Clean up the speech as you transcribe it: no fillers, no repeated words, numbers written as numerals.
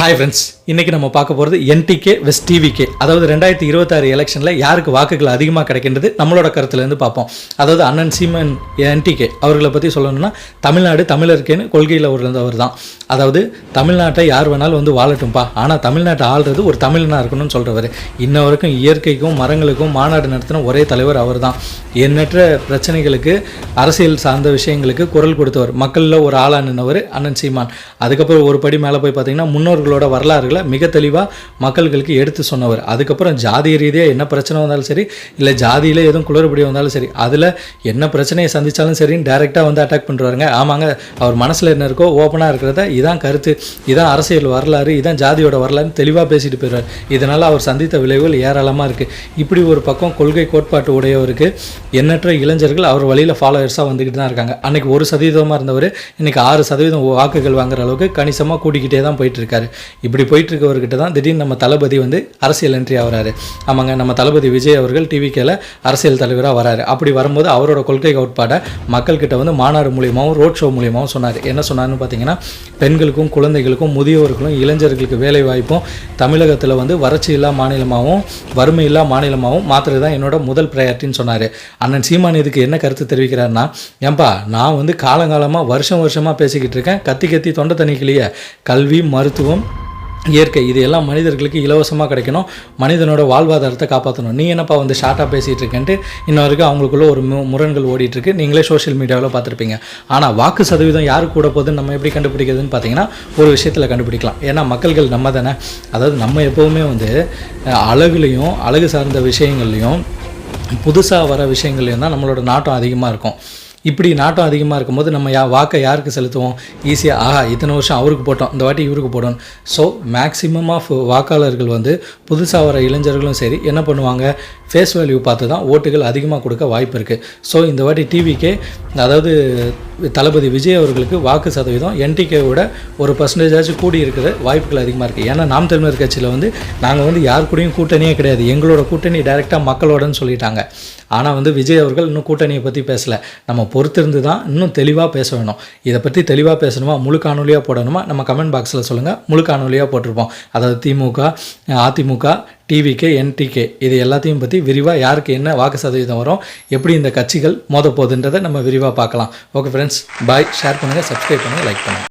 Hi friends, இன்றைக்கி நம்ம பார்க்க போகிறது என்டிகே வெஸ்ட் டிவிகே. அதாவது 2026 எலெக்ஷனில் யாருக்கு வாக்குகள் அதிகமாக கிடைக்கின்றது நம்மளோட கருத்துலேருந்து பார்ப்போம். அதாவது அண்ணன் சீமன் என்டிகே அவர்களை பற்றி சொல்லணும்னா தமிழ்நாடு தமிழருக்கேன்னு கொள்கையில் அவர் தான். அதாவது தமிழ்நாட்டை யார் வேணாலும் வந்து வாழட்டும்பா, ஆனால் தமிழ்நாட்டை ஆள்றது ஒரு தமிழனாக இருக்கணும்னு சொல்கிறவர். இன்ன வரைக்கும் இயற்கைக்கும் மரங்களுக்கும் மாநாடு நடத்தின ஒரே தலைவர் அவர் தான். எண்ணற்ற பிரச்சனைகளுக்கு அரசியல் சார்ந்த விஷயங்களுக்கு குரல் கொடுத்தவர், மக்களில் ஒரு ஆளாக நின்றவர் அண்ணன் சீமான். அதுக்கப்புறம் ஒரு படி மேலே போய் பார்த்தீங்கன்னா முன்னோர்களோட வரலாறுகளை மிக தெளிவாக மக்கள்களுக்கு எடுத்து சொன்னவர். அதுக்கப்புறம் ஜாதிய ரீதியாக என்ன பிரச்சனை வந்தாலும் சரி, இல்லை ஜாதியில் எதுவும் குளறுபடி வந்தாலும் சரி, அதில் என்ன பிரச்சனையை சந்தித்தாலும் சரின்னு டைரெக்டாக வந்து அட்டாக் பண்ணுறாருங்க. ஆமாங்க, அவர் மனசில் என்ன இருக்கோ ஓப்பனாக இருக்கிறத, இதான் கருத்து, இதான் அரசியல் வரலாறு, இதான் ஜாதியோட வரலாறுன்னு தெளிவாக பேசிட்டு போயிடுவார். இதனால் அவர் சந்தித்த விளைவுகள் ஏராளமாக இருக்குது. இப்படி ஒரு பக்கம் கொள்கை கோட்பாட்டு உடையவருக்கு எண்ணற்ற இளைஞர்கள் அவர் வழியில் ஃபாலோவர்ஸாக வந்துக்கிட்டு தான் இருக்காங்க. அன்றைக்கி 1% இருந்தவர் இன்றைக்கி 6% வாக்குகள் வாங்குற அளவுக்கு கணிசமாக கூட்டிக்கிட்டே தான் போயிட்டு இருக்காரு. இப்படி போயிட்டு இருக்கவர்கிட்ட தான் திடீர்னு நம்ம தளபதி வந்து அரசியல் என்ட்ரி ஆகிறாரு. ஆமாங்க, நம்ம தளபதி விஜய் அவர்கள் டிவிகேல அரசியல் தலைவராக வராரு. அப்படி வரும்போது அவரோட கொள்கை கோட்பாடை மக்கள்கிட்ட வந்து மாநாடு மூலியமாகவும் ரோட் ஷோ மூலியமாகவும் சொன்னார். என்ன சொன்னார்னு பார்த்தீங்கன்னா, பெண்களுக்கும் குழந்தைகளுக்கும் முதியோர்களுக்கும் இளைஞர்களுக்கு வேலை வாய்ப்பும் தமிழகத்தில் வந்து வறட்சி இல்லா மாநிலமாகவும் வறுமை இல்லா மாநிலமாகவும் மாற்றுறது தான் என்னோட முதல் ப்ரையாரிட்டின்னு சொன்னார். அண்ணன் சீமான் இதுக்கு என்ன கருத்து தெரிவிக்கிறாருன்னா, ஏன்பா நான் வந்து காலங்காலமாக வருஷமாக பேசிக்கிட்டு இருக்கேன், கத்தி தொண்டை தண்ணிக்கலையே, கல்வி மருத்துவம் இயற்கை இது எல்லாம் மனிதர்களுக்கு இலவசமாக கிடைக்கணும், மனிதனோட வாழ்வாதாரத்தை காப்பாற்றணும், நீ என்னப்பா வந்து ஷார்ட்டாக பேசிகிட்டு இருக்கேன்ட்டு இன்ன வரைக்கும் அவங்களுக்குள்ள ஒரு முரண்கள் ஓடிட்டுருக்கு. நீங்களே சோஷியல் மீடியாவில் பார்த்துருப்பீங்க. ஆனால் வாக்கு சதவீதம் யாருக்கு கூட போகுதுன்னு நம்ம எப்படி கண்டுபிடிக்கிறதுன்னு பார்த்தீங்கன்னா, ஒரு விஷயத்தில் கண்டுபிடிக்கலாம். ஏன்னா மக்கள்கள் நம்ம தானே. அதாவது நம்ம எப்போவுமே வந்து அழகுலையும் அழகு சார்ந்த விஷயங்கள்லையும் புதுசாக வர விஷயங்கள்லையும் தான் நம்மளோட நாட்டம் அதிகமாக இருக்கும். இப்படி நாட்டம் அதிகமாக இருக்கும்போது நம்ம வாக்கை யாருக்கு செலுத்துவோம்? ஈஸியாக இத்தனை வருஷம் அவருக்கு போட்டோம், இந்த வாட்டி இவருக்கு போடணும். ஸோ மேக்ஸிமம் ஆஃப் வாக்காளர்கள் வந்து புதுசாக வர இளைஞர்களும் சரி என்ன பண்ணுவாங்க, ஃபேஸ் வேல்யூ பார்த்து தான் ஓட்டுகள் அதிகமாக கொடுக்க வாய்ப்பு இருக்குது. ஸோ இந்த வாட்டி டிவிக்கே, அதாவது தளபதி விஜய் அவர்களுக்கு வாக்கு சதவீதம் என்டிகேவோட 1% கூடி இருக்கிற வாய்ப்புகள் அதிகமாக இருக்குது. ஏன்னா நாம் தமிழர் கட்சியில் வந்து நாங்கள் வந்து யார் கூடயும் கூட்டணியே கிடையாது, எங்களோட கூட்டணி டைரெக்டாக மக்களோடன்னு சொல்லிட்டாங்க. ஆனால் வந்து விஜய் அவர்கள் இன்னும் கூட்டணியை பற்றி பேசலை. நம்ம பொறுத்திருந்து தான் இன்னும் தெளிவாக பேச வேணும். இதை பற்றி தெளிவாக பேசணுமா, முழு காணொலியாக போடணுமா, நம்ம கமெண்ட் பாக்ஸில் சொல்லுங்கள். முழு காணொலியாக போட்டிருப்போம். அதாவது திமுக, அதிமுக, டிவிகே, என்டிகே இது எல்லாத்தையும் பற்றி விரிவாக யாருக்கு என்ன வாக்கு சதவீதம் வரும், எப்படி இந்த கட்சிகள் மோத போகுதுன்றதை நம்ம விரிவாக பார்க்கலாம். ஓகே ஃப்ரெண்ட்ஸ், பாய். ஷேர் பண்ணுங்கள், சப்ஸ்கிரைப் பண்ணுங்கள், லைக் பண்ணுங்கள்.